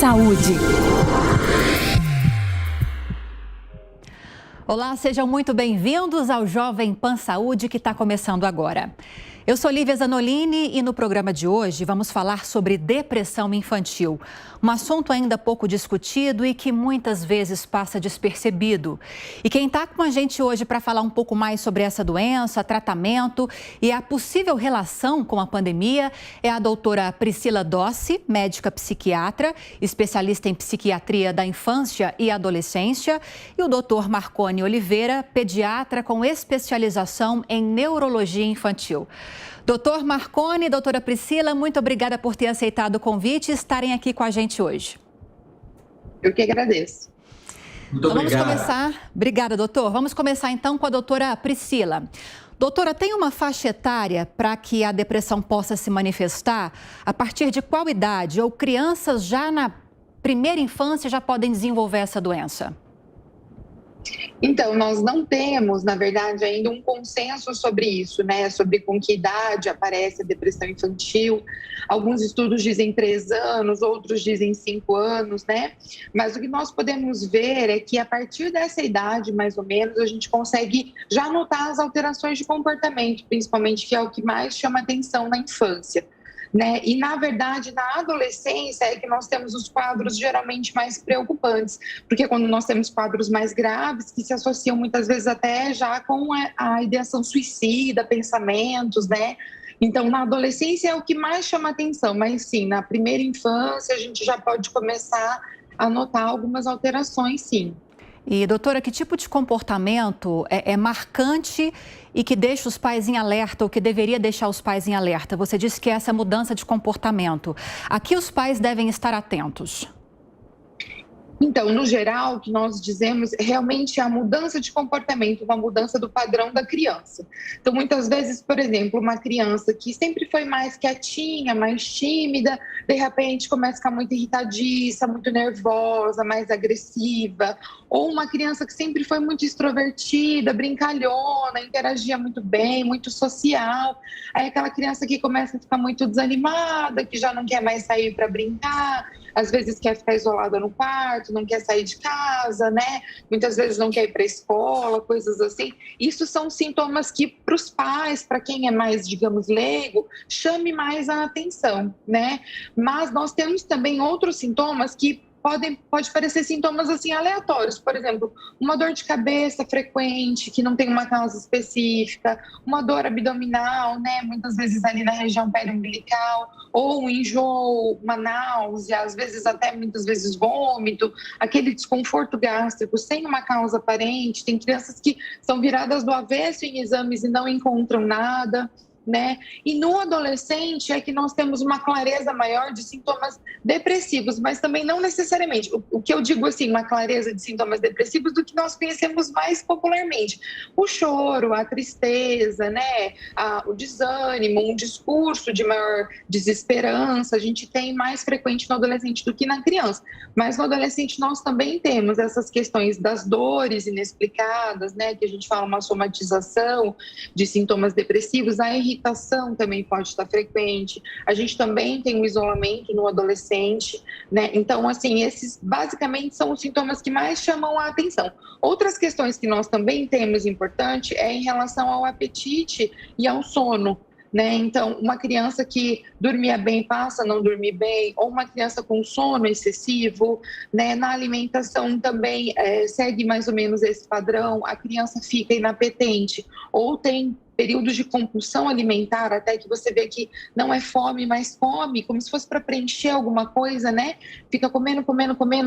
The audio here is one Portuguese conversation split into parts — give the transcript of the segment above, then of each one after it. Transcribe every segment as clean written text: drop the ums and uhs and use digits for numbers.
Saúde. Olá, sejam muito bem-vindos ao Jovem Pan Saúde que está começando agora. Eu sou Lívia Zanolini e no programa de hoje vamos falar sobre depressão infantil. Um assunto ainda pouco discutido e que muitas vezes passa despercebido. E quem está com a gente hoje para falar um pouco mais sobre essa doença, tratamento e a possível relação com a pandemia é a doutora Priscila Dossi, médica psiquiatra, especialista em psiquiatria da infância e adolescência, e o doutor Marcone Oliveira, pediatra com especialização em neurologia infantil. Doutor Marcone e doutora Priscila, muito obrigada por ter aceitado o convite e estarem aqui com a gente hoje. Eu que agradeço. Muito obrigado. Vamos começar. Obrigada, doutor. Vamos começar então com a doutora Priscila. Doutora, tem uma faixa etária para que a depressão possa se manifestar? A partir de qual idade? Ou crianças já na primeira infância já podem desenvolver essa doença? Então, nós não temos, na verdade, ainda um consenso sobre isso, né? Sobre com que idade aparece a depressão infantil. Alguns estudos dizem 3 anos, outros dizem 5 anos, né? Mas o que nós podemos ver é que a partir dessa idade, mais ou menos, a gente consegue já notar as alterações de comportamento, principalmente, que é o que mais chama atenção na infância. Né? E, na verdade, na adolescência é que nós temos os quadros geralmente mais preocupantes, porque quando nós temos quadros mais graves, que se associam muitas vezes até já com a ideação suicida, pensamentos, né? Então, na adolescência é o que mais chama atenção, mas sim, na primeira infância a gente já pode começar a notar algumas alterações, sim. E, doutora, que tipo de comportamento é marcante e que deixa os pais em alerta, ou que deveria deixar os pais em alerta? Você disse que é essa mudança de comportamento. A que os pais devem estar atentos? Então, no geral, o que nós dizemos realmente é a mudança de comportamento, uma mudança do padrão da criança. Então, muitas vezes, por exemplo, uma criança que sempre foi mais quietinha, mais tímida, de repente começa a ficar muito irritadiça, muito nervosa, mais agressiva. Ou uma criança que sempre foi muito extrovertida, brincalhona, interagia muito bem, muito social. Aí aquela criança que começa a ficar muito desanimada, que já não quer mais sair para brincar, às vezes quer ficar isolada no quarto, não quer sair de casa, né? Muitas vezes não quer ir para a escola, coisas assim. Isso são sintomas que, para os pais, para quem é mais, digamos, leigo, chame mais a atenção, né? Mas nós temos também outros sintomas que pode parecer sintomas assim aleatórios, por exemplo, uma dor de cabeça frequente, que não tem uma causa específica, uma dor abdominal, né, muitas vezes ali na região periumbilical, ou um enjoo, uma náusea, às vezes até muitas vezes vômito, aquele desconforto gástrico sem uma causa aparente. Tem crianças que são viradas do avesso em exames e não encontram nada, né? E no adolescente é que nós temos uma clareza maior de sintomas depressivos, mas também não necessariamente. O que eu digo assim, uma clareza de sintomas depressivos do que nós conhecemos mais popularmente. O choro, a tristeza, né? O desânimo, um discurso de maior desesperança, a gente tem mais frequente no adolescente do que na criança. Mas no adolescente nós também temos essas questões das dores inexplicadas, né? Que a gente fala uma somatização de sintomas depressivos, a irritação também pode estar frequente. A gente também tem o isolamento no adolescente, né? Então, assim, esses basicamente são os sintomas que mais chamam a atenção. Outras questões que nós também temos importante é em relação ao apetite e ao sono, né? Então, uma criança que dormia bem passa a não dormir bem, ou uma criança com sono excessivo, né? Na alimentação também segue mais ou menos esse padrão, a criança fica inapetente ou tem períodos de compulsão alimentar, até que você vê que não é fome, mas come, como se fosse para preencher alguma coisa, né? Fica comendo,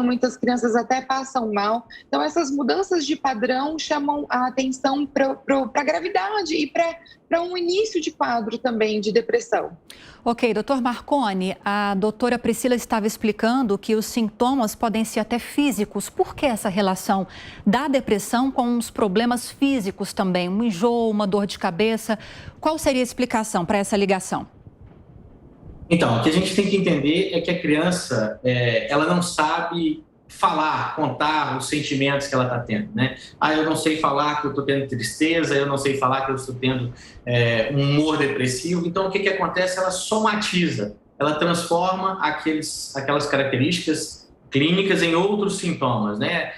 muitas crianças até passam mal. Então, essas mudanças de padrão chamam a atenção para a gravidade e para um início de quadro também de depressão. Ok, doutor Marcone, a doutora Priscila estava explicando que os sintomas podem ser até físicos. Por que essa relação da depressão com os problemas físicos também? Um enjoo, uma dor de cabeça. Qual seria a explicação para essa ligação? Então, o que a gente tem que entender é que a criança, ela não sabe falar, contar os sentimentos que ela está tendo, né? Eu não sei falar que eu estou tendo tristeza, eu não sei falar que eu estou tendo um humor depressivo. Então, o que acontece? Ela somatiza, ela transforma aquelas características clínicas em outros sintomas, né?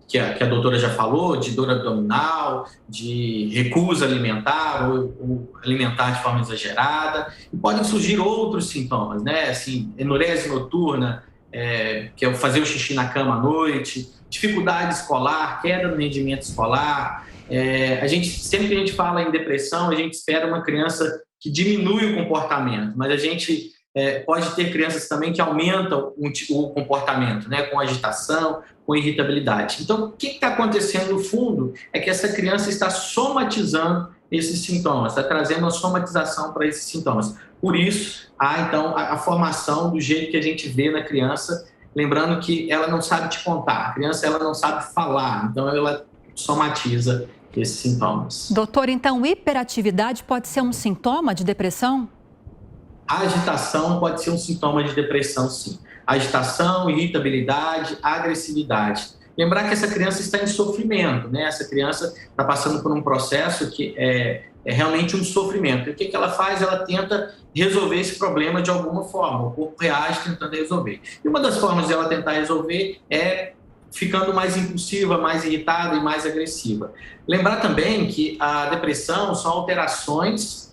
Que a doutora já falou, de dor abdominal, de recusa alimentar ou alimentar de forma exagerada. E podem surgir outros sintomas, né? Assim, enurese noturna, que é fazer o xixi na cama à noite, dificuldade escolar, queda no rendimento escolar. Sempre que a gente fala em depressão, a gente espera uma criança que diminui o comportamento, mas a gente pode ter crianças também que aumentam o comportamento, né, com agitação, com irritabilidade. Então, o que está acontecendo no fundo é que essa criança está somatizando esses sintomas, está trazendo uma somatização para esses sintomas. Por isso, há então a formação do jeito que a gente vê na criança, lembrando que ela não sabe te contar, a criança ela não sabe falar, então ela somatiza esses sintomas. Doutor, então hiperatividade pode ser um sintoma de depressão? A agitação pode ser um sintoma de depressão, sim. Agitação, irritabilidade, agressividade. Lembrar que essa criança está em sofrimento, né? Essa criança está passando por um processo que é realmente um sofrimento. E o que ela faz? Ela tenta resolver esse problema de alguma forma. O corpo reage tentando resolver. E uma das formas de ela tentar resolver é ficando mais impulsiva, mais irritada e mais agressiva. Lembrar também que a depressão são alterações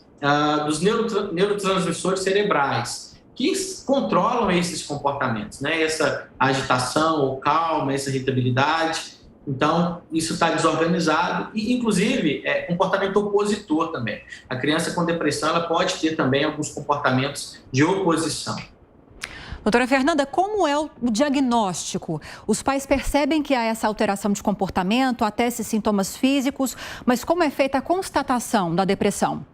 dos neurotransmissores cerebrais que controlam esses comportamentos, né? Essa agitação ou calma, essa irritabilidade. Então, isso está desorganizado e, inclusive, comportamento opositor também. A criança com depressão ela pode ter também alguns comportamentos de oposição. Doutora Fernanda, como é o diagnóstico? Os pais percebem que há essa alteração de comportamento, até esses sintomas físicos, mas como é feita a constatação da depressão?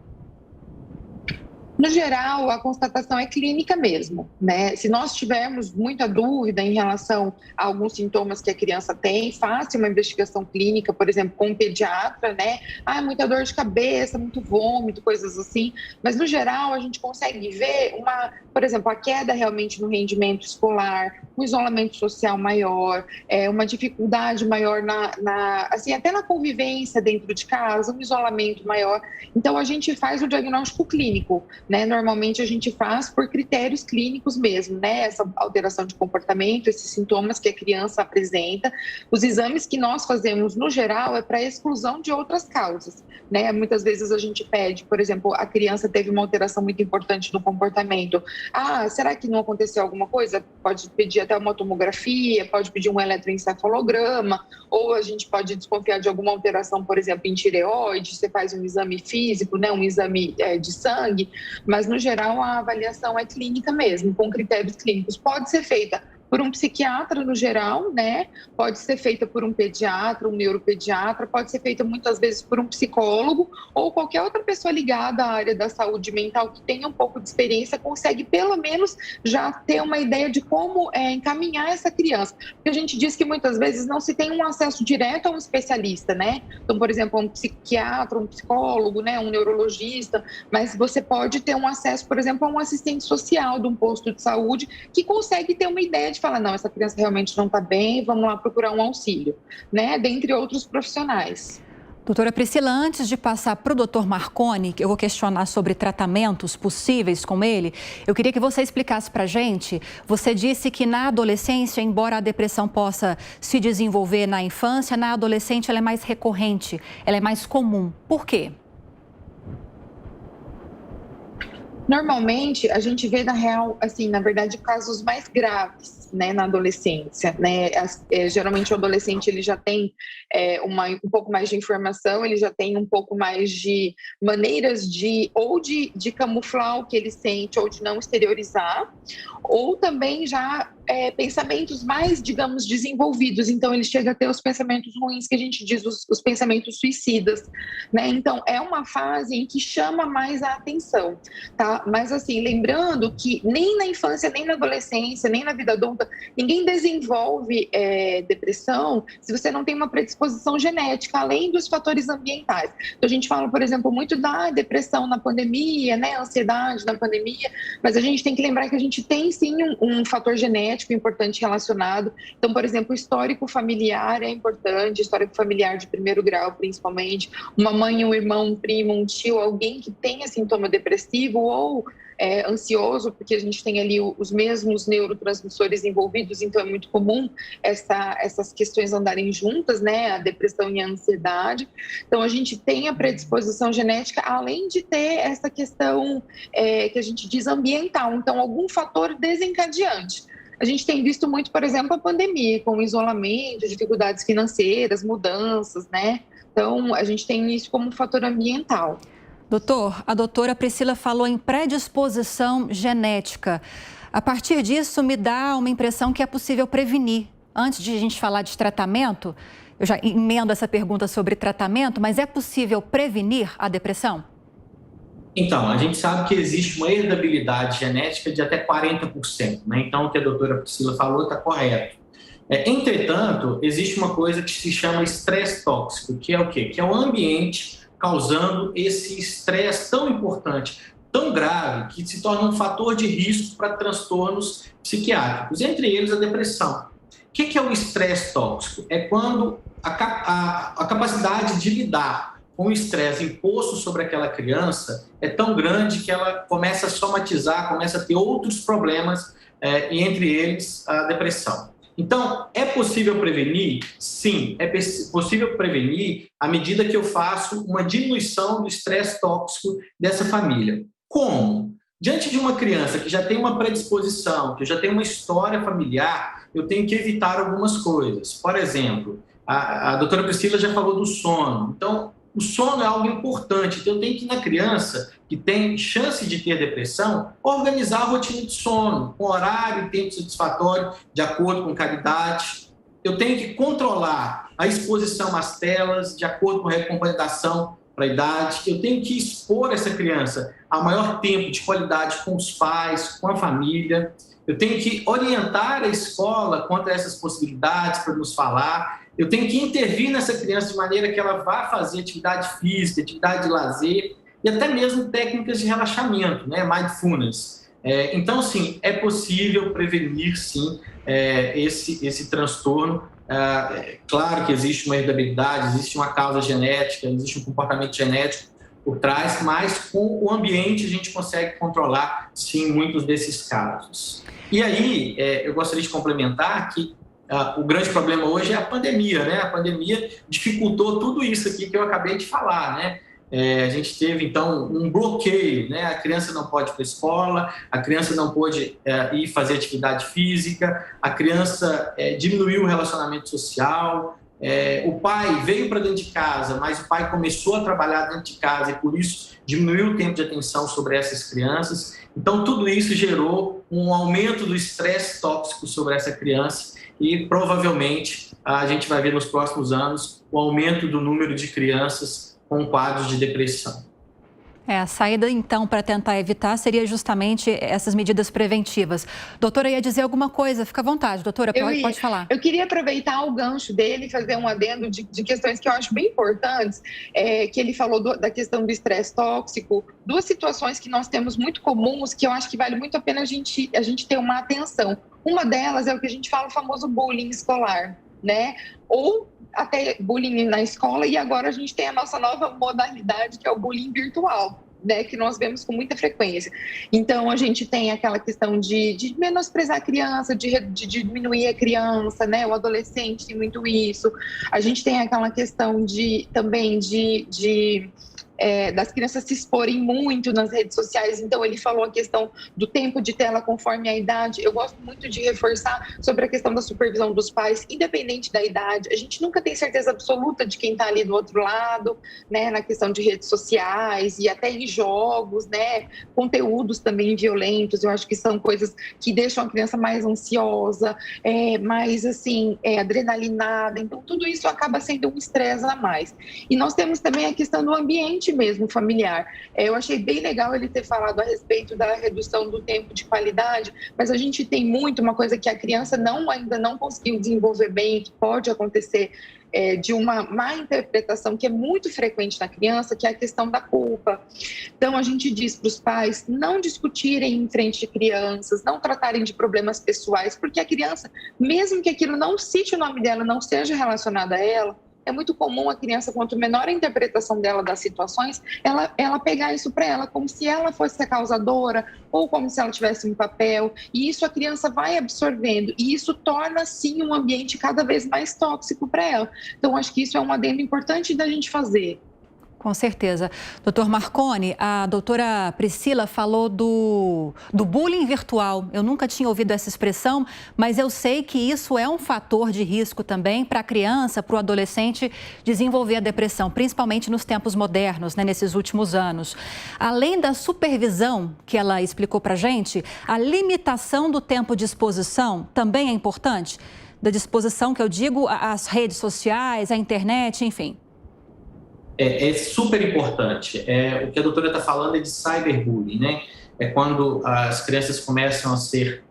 No geral, a constatação é clínica mesmo, né? Se nós tivermos muita dúvida em relação a alguns sintomas que a criança tem, faça uma investigação clínica, por exemplo, com um pediatra, né? Muita dor de cabeça, muito vômito, coisas assim. Mas, no geral, a gente consegue ver por exemplo, a queda realmente no rendimento escolar, um isolamento social maior, uma dificuldade maior assim, até na convivência dentro de casa, um isolamento maior. Então, a gente faz o diagnóstico clínico, né? Normalmente, a gente faz por critérios clínicos mesmo, né? Essa alteração de comportamento, esses sintomas que a criança apresenta. Os exames que nós fazemos, no geral, é para exclusão de outras causas, né? Muitas vezes a gente pede, por exemplo, a criança teve uma alteração muito importante no comportamento. Será que não aconteceu alguma coisa? Pode pedir até uma tomografia, pode pedir um eletroencefalograma, ou a gente pode desconfiar de alguma alteração, por exemplo, em tireoide, você faz um exame físico, né, um exame de sangue, mas no geral a avaliação é clínica mesmo, com critérios clínicos. Pode ser feita por um psiquiatra no geral, né? Pode ser feita por um pediatra, um neuropediatra, pode ser feita muitas vezes por um psicólogo ou qualquer outra pessoa ligada à área da saúde mental que tenha um pouco de experiência, consegue pelo menos já ter uma ideia de como encaminhar essa criança. Porque a gente diz que muitas vezes não se tem um acesso direto a um especialista, né? Então, por exemplo, um psiquiatra, um psicólogo, né? Um neurologista, mas você pode ter um acesso, por exemplo, a um assistente social de um posto de saúde que consegue ter uma ideia de falar, não, essa criança realmente não está bem, vamos lá procurar um auxílio, né? Dentre outros profissionais. Doutora Priscila, antes de passar para o doutor Marconi, que eu vou questionar sobre tratamentos possíveis com ele, eu queria que você explicasse para a gente. Você disse que na adolescência, embora a depressão possa se desenvolver na infância, na adolescente ela é mais recorrente, ela é mais comum. Por quê? Normalmente, a gente vê, na verdade, casos mais graves, né, na adolescência, né? Geralmente, o adolescente ele já tem um pouco mais de informação, ele já tem um pouco mais de maneiras de camuflar o que ele sente ou de não exteriorizar, ou também já pensamentos mais, digamos, desenvolvidos. Então, ele chega a ter os pensamentos ruins, que a gente diz os pensamentos suicidas, né? Então, é uma fase em que chama mais a atenção, tá? Mas, assim, lembrando que nem na infância, nem na adolescência, nem na vida adulta, ninguém desenvolve depressão se você não tem uma predisposição genética, além dos fatores ambientais. Então, a gente fala, por exemplo, muito da depressão na pandemia, né? Ansiedade na pandemia, mas a gente tem que lembrar que a gente tem, sim, um fator genético importante relacionado. Então, por exemplo, o histórico familiar é importante, histórico familiar de primeiro grau, principalmente, uma mãe, um irmão, um primo, um tio, alguém que tenha sintoma depressivo ou ansioso, porque a gente tem ali os mesmos neurotransmissores envolvidos, então é muito comum essas questões andarem juntas, né? A depressão e a ansiedade. Então, a gente tem a predisposição genética, além de ter essa questão que a gente diz ambiental, então algum fator desencadeante. A gente tem visto muito, por exemplo, a pandemia, com o isolamento, dificuldades financeiras, mudanças, né? Então, a gente tem isso como um fator ambiental. Doutor, a doutora Priscila falou em predisposição genética. A partir disso, me dá uma impressão que é possível prevenir. Antes de a gente falar de tratamento, eu já emendo essa pergunta sobre tratamento, mas é possível prevenir a depressão? Então, a gente sabe que existe uma herdabilidade genética de até 40%, né? Então, o que a doutora Priscila falou está correto. Entretanto, existe uma coisa que se chama estresse tóxico, que é o quê? Que é o ambiente causando esse estresse tão importante, tão grave, que se torna um fator de risco para transtornos psiquiátricos, entre eles a depressão. O que é o estresse tóxico? É quando a capacidade de lidar com o estresse imposto sobre aquela criança é tão grande que ela começa a somatizar, começa a ter outros problemas, e entre eles a depressão. Então, é possível prevenir? Sim, é possível prevenir à medida que eu faço uma diminuição do estresse tóxico dessa família. Como? Diante de uma criança que já tem uma predisposição, que já tem uma história familiar, eu tenho que evitar algumas coisas. Por exemplo, a doutora Priscila já falou do sono. Então, o sono é algo importante. Então, eu tenho que, na criança que tem chance de ter depressão, organizar a rotina de sono, com horário e tempo satisfatório, de acordo com cada idade. Eu tenho que controlar a exposição às telas, de acordo com a recomendação para a idade. Eu tenho que expor essa criança a maior tempo de qualidade com os pais, com a família. Eu tenho que orientar a escola quanto a essas possibilidades para nos falar. Eu tenho que intervir nessa criança de maneira que ela vá fazer atividade física, atividade de lazer e até mesmo técnicas de relaxamento, né? Mindfulness. Então, sim, é possível prevenir, sim, esse transtorno. Claro que existe uma heredabilidade, existe uma causa genética, existe um comportamento genético por trás, mas com o ambiente a gente consegue controlar, sim, muitos desses casos. E aí, eu gostaria de complementar que o grande problema hoje é a pandemia, né? A pandemia dificultou tudo isso aqui que eu acabei de falar, né? A gente teve, então, um bloqueio, né? A criança não pode ir para a escola, a criança não pôde ir fazer atividade física, a criança diminuiu o relacionamento social, o pai veio para dentro de casa, mas o pai começou a trabalhar dentro de casa e, por isso, diminuiu o tempo de atenção sobre essas crianças. Então, tudo isso gerou um aumento do estresse tóxico sobre essa criança e, provavelmente, a gente vai ver nos próximos anos o aumento do número de crianças com quadros de depressão. A saída, então, para tentar evitar seria justamente essas medidas preventivas. Doutora, ia dizer alguma coisa? Fica à vontade, doutora, pode falar. Eu queria aproveitar o gancho dele e fazer um adendo de questões que eu acho bem importantes, que ele falou da questão do estresse tóxico, duas situações que nós temos muito comuns, que eu acho que vale muito a pena a gente ter uma atenção. Uma delas é o que a gente fala, o famoso bullying escolar, né? Ou até bullying na escola, e agora a gente tem a nossa nova modalidade, que é o bullying virtual, né, que nós vemos com muita frequência. Então, a gente tem aquela questão de menosprezar a criança, de diminuir a criança, né, o adolescente tem muito isso. A gente tem aquela questão também das crianças se exporem muito nas redes sociais. Então, ele falou a questão do tempo de tela conforme a idade. Eu gosto muito de reforçar sobre a questão da supervisão dos pais, independente da idade. A gente nunca tem certeza absoluta de quem está ali do outro lado, né, na questão de redes sociais e até em jogos, né, conteúdos também violentos. Eu acho que são coisas que deixam a criança mais ansiosa, mais, assim, adrenalinada. Então, tudo isso acaba sendo um estresse a mais. E nós temos também a questão do ambiente mesmo familiar. Eu achei bem legal ele ter falado a respeito da redução do tempo de qualidade, mas a gente tem uma coisa que a criança ainda não conseguiu desenvolver bem, que pode acontecer, de uma má interpretação que é muito frequente na criança, que é a questão da culpa. Então, a gente diz para os pais não discutirem em frente de crianças, não tratarem de problemas pessoais, porque a criança, mesmo que aquilo não cite o nome dela, não seja relacionado a ela, é muito comum a criança, quanto menor a interpretação dela das situações, ela pegar isso para ela como se ela fosse a causadora ou como se ela tivesse um papel, e isso a criança vai absorvendo, e isso torna, sim, um ambiente cada vez mais tóxico para ela. Então, acho que isso é um adendo importante da gente fazer. Com certeza. Doutor Marconi, a doutora Priscila falou do bullying virtual. Eu nunca tinha ouvido essa expressão, mas eu sei que isso é um fator de risco também para a criança, para o adolescente desenvolver a depressão, principalmente nos tempos modernos, né, nesses últimos anos. Além da supervisão que ela explicou para a gente, a limitação do tempo de exposição também é importante? Da disposição que eu digo às redes sociais, à internet, enfim. É super importante. O que a doutora está falando é de cyberbullying, né? É quando as crianças começam a ser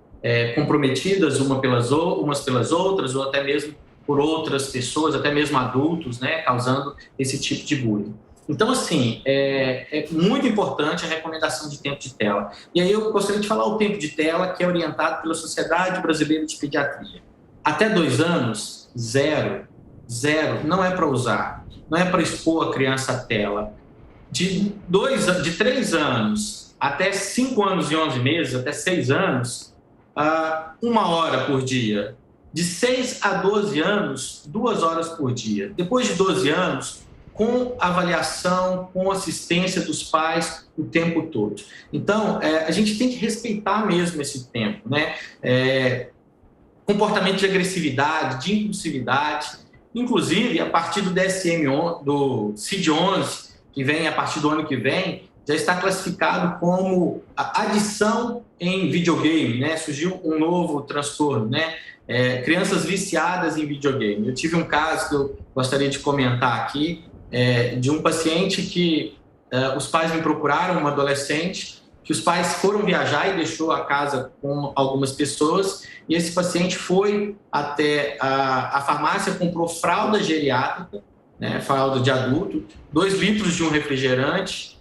comprometidas umas pelas outras, ou até mesmo por outras pessoas, até mesmo adultos, né? Causando esse tipo de bullying. Então, assim, é muito importante a recomendação de tempo de tela. E aí eu gostaria de falar o tempo de tela, que é orientado pela Sociedade Brasileira de Pediatria. Até 2 anos, zero, não é para usar. Não é para expor a criança à tela. De 3 anos até 5 anos e 11 meses, até 6 anos, 1 hora por dia. De 6 a 12 anos, 2 horas por dia. Depois de 12 anos, com avaliação, com assistência dos pais o tempo todo. Então, a gente tem que respeitar mesmo esse tempo, né? Comportamento de agressividade, de impulsividade. Inclusive, a partir do do CID-11, que vem a partir do ano que vem, já está classificado como adição em videogame, né? Surgiu um novo transtorno, né? Crianças viciadas em videogame. Eu tive um caso que eu gostaria de comentar aqui, de um paciente que os pais me procuraram, um adolescente, que os pais foram viajar e deixou a casa com algumas pessoas, e esse paciente foi até a farmácia, comprou fralda geriátrica, né, fralda de adulto, 2 litros de um refrigerante,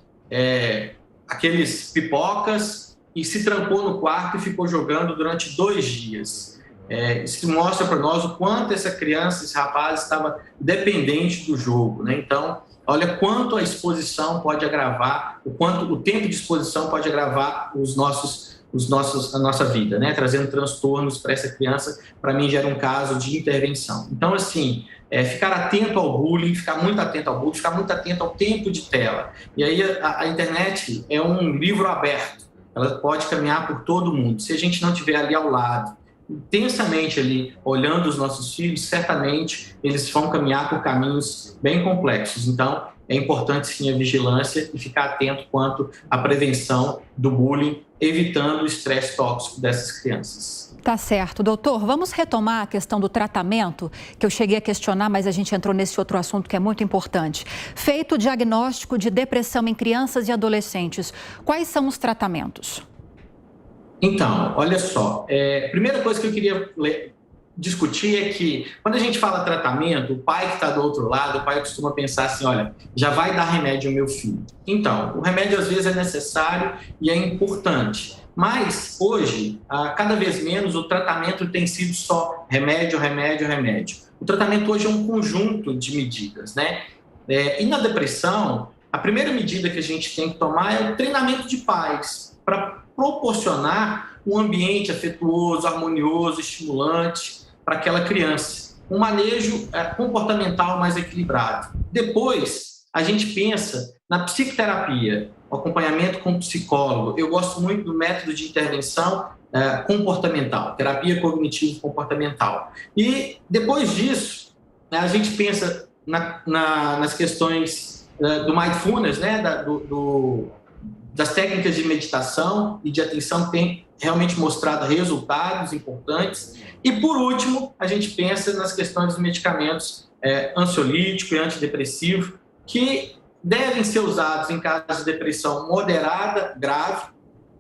aqueles pipocas, e se trancou no quarto e ficou jogando durante 2 dias. Isso mostra para nós o quanto essa criança, esse rapaz, estava dependente do jogo, né? Então, olha quanto a exposição pode agravar, o quanto o tempo de exposição pode agravar a nossa vida, né? Trazendo transtornos para essa criança. Para mim, gera um caso de intervenção. Então, assim, ficar atento ao bullying, ficar muito atento ao bullying, ficar muito atento ao tempo de tela. E aí a internet é um livro aberto, ela pode caminhar por todo mundo. Se a gente não estiver ali ao lado, intensamente ali, olhando os nossos filhos, certamente eles vão caminhar por caminhos bem complexos. Então, é importante sim a vigilância e ficar atento quanto à prevenção do bullying, evitando o estresse tóxico dessas crianças. Tá certo. Doutor, vamos retomar a questão do tratamento, que eu cheguei a questionar, mas a gente entrou nesse outro assunto que é muito importante. Feito o diagnóstico de depressão em crianças e adolescentes, quais são os tratamentos? Então, olha só, a primeira coisa que eu queria discutir é que, quando a gente fala tratamento, o pai que está do outro lado, o pai costuma pensar assim, olha, já vai dar remédio ao meu filho. Então, o remédio às vezes é necessário e é importante, mas hoje, cada vez menos, o tratamento tem sido só remédio. O tratamento hoje é um conjunto de medidas, né? E na depressão, a primeira medida que a gente tem que tomar é o treinamento de pais, para proporcionar um ambiente afetuoso, harmonioso, estimulante para aquela criança. Um manejo comportamental mais equilibrado. Depois, a gente pensa na psicoterapia, o acompanhamento com o psicólogo. Eu gosto muito do método de intervenção comportamental, terapia cognitivo-comportamental. E, depois disso, a gente pensa nas questões do mindfulness, né, das técnicas de meditação e de atenção, que tem realmente mostrado resultados importantes. E, por último, a gente pensa nas questões dos medicamentos ansiolítico e antidepressivo, que devem ser usados em casos de depressão moderada, grave,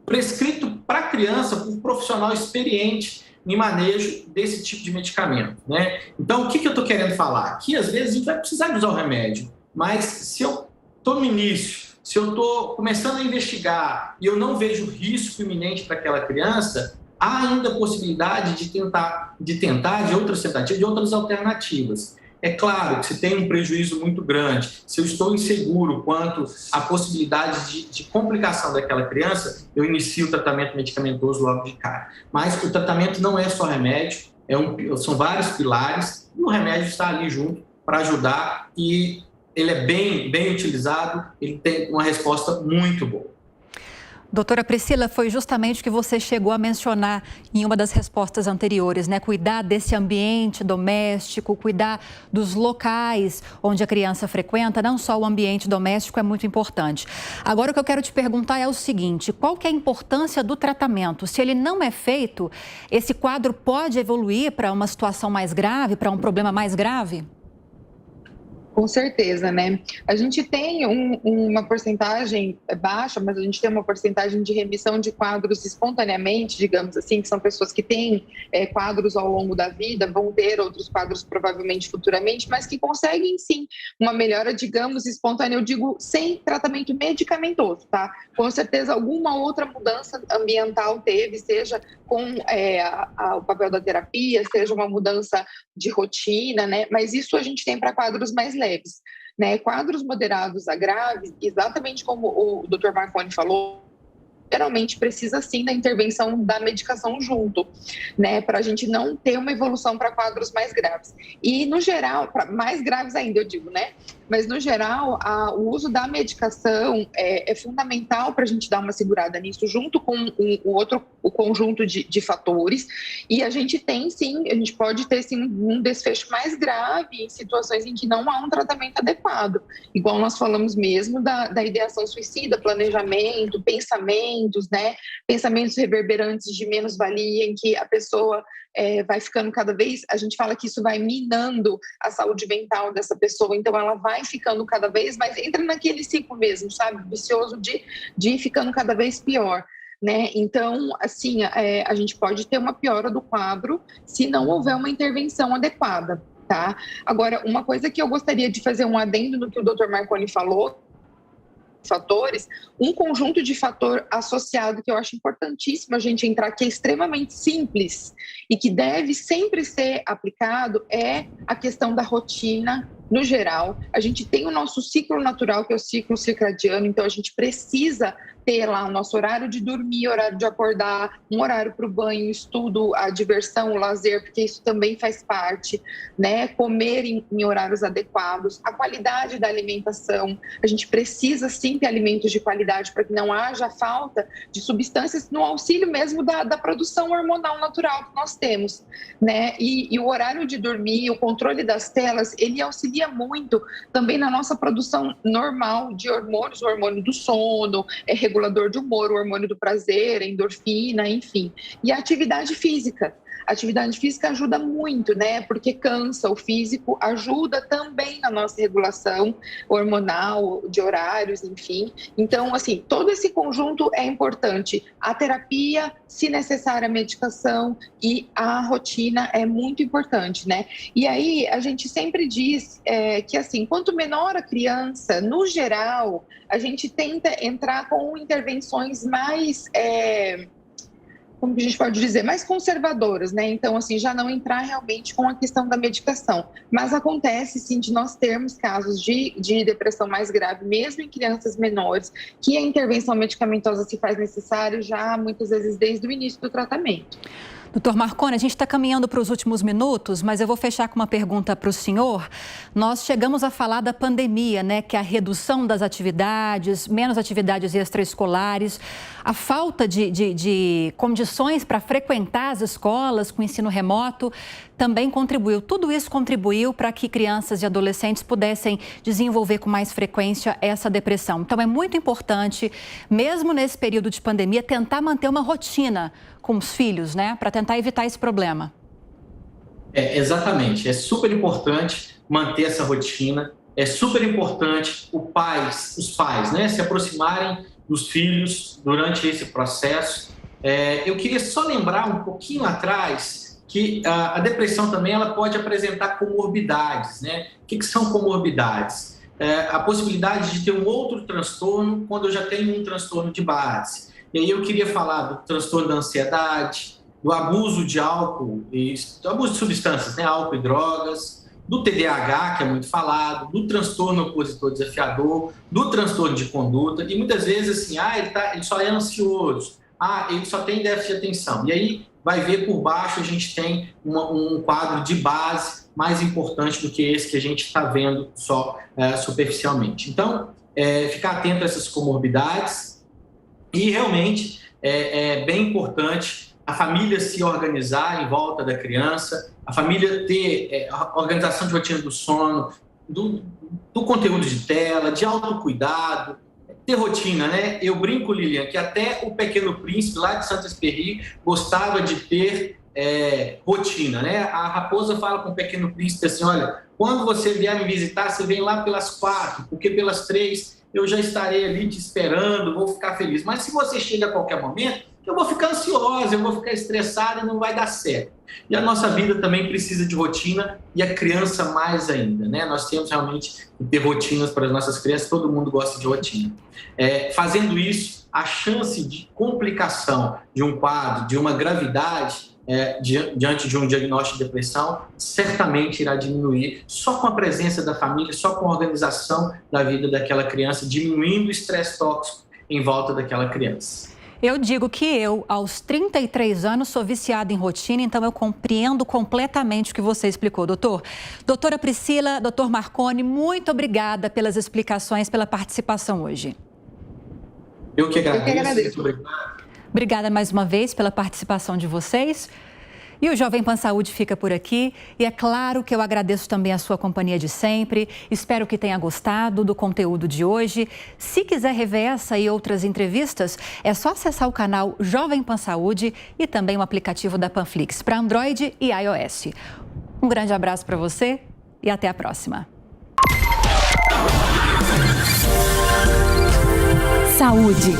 prescrito para criança por um profissional experiente em manejo desse tipo de medicamento, né? Então, o que eu estou querendo falar? Que, às vezes, a gente vai precisar de usar o remédio, mas se eu estou no início, se eu estou começando a investigar e eu não vejo risco iminente para aquela criança, há ainda a possibilidade de tentar de outras tentativas, de outras alternativas. É claro que se tem um prejuízo muito grande, se eu estou inseguro quanto à possibilidade de complicação daquela criança, eu inicio o tratamento medicamentoso logo de cara. Mas o tratamento não é só remédio, são vários pilares e o remédio está ali junto para ajudar e ele é bem utilizado, ele tem uma resposta muito boa. Doutora Priscila, foi justamente o que você chegou a mencionar em uma das respostas anteriores, né? Cuidar desse ambiente doméstico, cuidar dos locais onde a criança frequenta, não só o ambiente doméstico é muito importante. Agora, o que eu quero te perguntar é o seguinte: qual que é a importância do tratamento? Se ele não é feito, esse quadro pode evoluir para uma situação mais grave, para um problema mais grave? Com certeza, né? A gente tem uma porcentagem baixa, mas a gente tem uma porcentagem de remissão de quadros espontaneamente, digamos assim, que são pessoas que têm quadros ao longo da vida, vão ter outros quadros provavelmente futuramente, mas que conseguem sim uma melhora, digamos, espontânea, eu digo, sem tratamento medicamentoso, tá? Com certeza alguma outra mudança ambiental teve, seja com o papel da terapia, seja uma mudança de rotina, né? Mas isso a gente tem para quadros mais leves, né? Quadros moderados a graves, exatamente como o Dr. Marconi falou, geralmente precisa sim da intervenção da medicação junto, né? Para a gente não ter uma evolução para quadros mais graves. E no geral, mais graves ainda, eu digo, né? Mas no geral, o uso da medicação é fundamental para a gente dar uma segurada nisso, junto com o conjunto de fatores. E a gente tem sim, a gente pode ter sim um desfecho mais grave em situações em que não há um tratamento adequado. Igual nós falamos mesmo da ideação suicida, planejamento, pensamentos, né? Pensamentos reverberantes de menos-valia, em que a pessoa vai ficando cada vez, a gente fala que isso vai minando a saúde mental dessa pessoa, então ela vai ficando cada vez mais, entra naquele ciclo mesmo, sabe, vicioso de ir ficando cada vez pior, né? Então, assim, a gente pode ter uma piora do quadro se não houver uma intervenção adequada, tá? Agora, uma coisa que eu gostaria de fazer um adendo no que o Dr. Marconi falou, fatores, um conjunto de fator associado que eu acho importantíssimo a gente entrar, que é extremamente simples e que deve sempre ser aplicado, é a questão da rotina no geral. A gente tem o nosso ciclo natural, que é o ciclo circadiano, então a gente precisa ter lá o nosso horário de dormir, horário de acordar, um horário para o banho, estudo, a diversão, o lazer, porque isso também faz parte, né? Comer em horários adequados, a qualidade da alimentação. A gente precisa sim ter alimentos de qualidade para que não haja falta de substâncias no auxílio mesmo da produção hormonal natural que nós temos, né? E o horário de dormir, o controle das telas, ele auxilia muito também na nossa produção normal de hormônios, o hormônio do sono, regulador de humor, o hormônio do prazer, a endorfina, enfim. E a atividade física. A atividade física ajuda muito, né? Porque cansa, o físico ajuda também na nossa regulação hormonal, de horários, enfim. Então, assim, todo esse conjunto é importante. A terapia, se necessária, a medicação e a rotina é muito importante, né? E aí, a gente sempre diz que, assim, quanto menor a criança, no geral, a gente tenta entrar com intervenções mais... como que a gente pode dizer, mais conservadoras, né? Então, assim, já não entrar realmente com a questão da medicação. Mas acontece, sim, de nós termos casos de depressão mais grave, mesmo em crianças menores, que a intervenção medicamentosa se faz necessária já, muitas vezes, desde o início do tratamento. Doutor Marconi, a gente está caminhando para os últimos minutos, mas eu vou fechar com uma pergunta para o senhor. Nós chegamos a falar da pandemia, né? Que é a redução das atividades, menos atividades extraescolares, a falta de condições para frequentar as escolas com ensino remoto também contribuiu. Tudo isso contribuiu para que crianças e adolescentes pudessem desenvolver com mais frequência essa depressão. Então, é muito importante, mesmo nesse período de pandemia, tentar manter uma rotina com os filhos, né? Para tentar evitar esse problema. Exatamente. É super importante manter essa rotina. É super importante os pais, né, se aproximarem dos filhos durante esse processo. Eu queria só lembrar um pouquinho atrás que a depressão também ela pode apresentar comorbidades, né? O que são comorbidades? A possibilidade de ter um outro transtorno quando eu já tenho um transtorno de base. E aí eu queria falar do transtorno da ansiedade, do abuso de álcool, do abuso de substâncias, né? Álcool e drogas, do TDAH, que é muito falado, do transtorno opositor desafiador, do transtorno de conduta, e muitas vezes assim, ele só é ansioso, ele só tem déficit de atenção. E aí vai ver por baixo, a gente tem um quadro de base mais importante do que esse que a gente está vendo só superficialmente. Então, ficar atento a essas comorbidades e realmente é bem importante a família se organizar em volta da criança, a família ter a organização de rotina do sono, do conteúdo de tela, de autocuidado, ter rotina, né? Eu brinco, Lilian, que até o Pequeno Príncipe, lá de Saint-Exupéry, gostava de ter rotina, né? A raposa fala com o Pequeno Príncipe assim, olha, quando você vier me visitar, você vem lá pelas 4, porque pelas 3 eu já estarei ali te esperando, vou ficar feliz. Mas se você chega a qualquer momento, eu vou ficar ansiosa, eu vou ficar estressada e não vai dar certo. E a nossa vida também precisa de rotina e a criança mais ainda, né? Nós temos realmente que ter rotinas para as nossas crianças, todo mundo gosta de rotina. Fazendo isso, a chance de complicação de um quadro, de uma gravidade, diante de um diagnóstico de depressão, certamente irá diminuir só com a presença da família, só com a organização da vida daquela criança, diminuindo o estresse tóxico em volta daquela criança. Eu digo que eu, aos 33 anos, sou viciada em rotina, então eu compreendo completamente o que você explicou, doutor. Doutora Priscila, doutor Marconi, muito obrigada pelas explicações, pela participação hoje. Eu que agradeço. Obrigada mais uma vez pela participação de vocês. E o Jovem Pan Saúde fica por aqui. E é claro que eu agradeço também a sua companhia de sempre. Espero que tenha gostado do conteúdo de hoje. Se quiser rever essa e outras entrevistas, é só acessar o canal Jovem Pan Saúde e também o aplicativo da Panflix para Android e iOS. Um grande abraço para você e até a próxima. Saúde.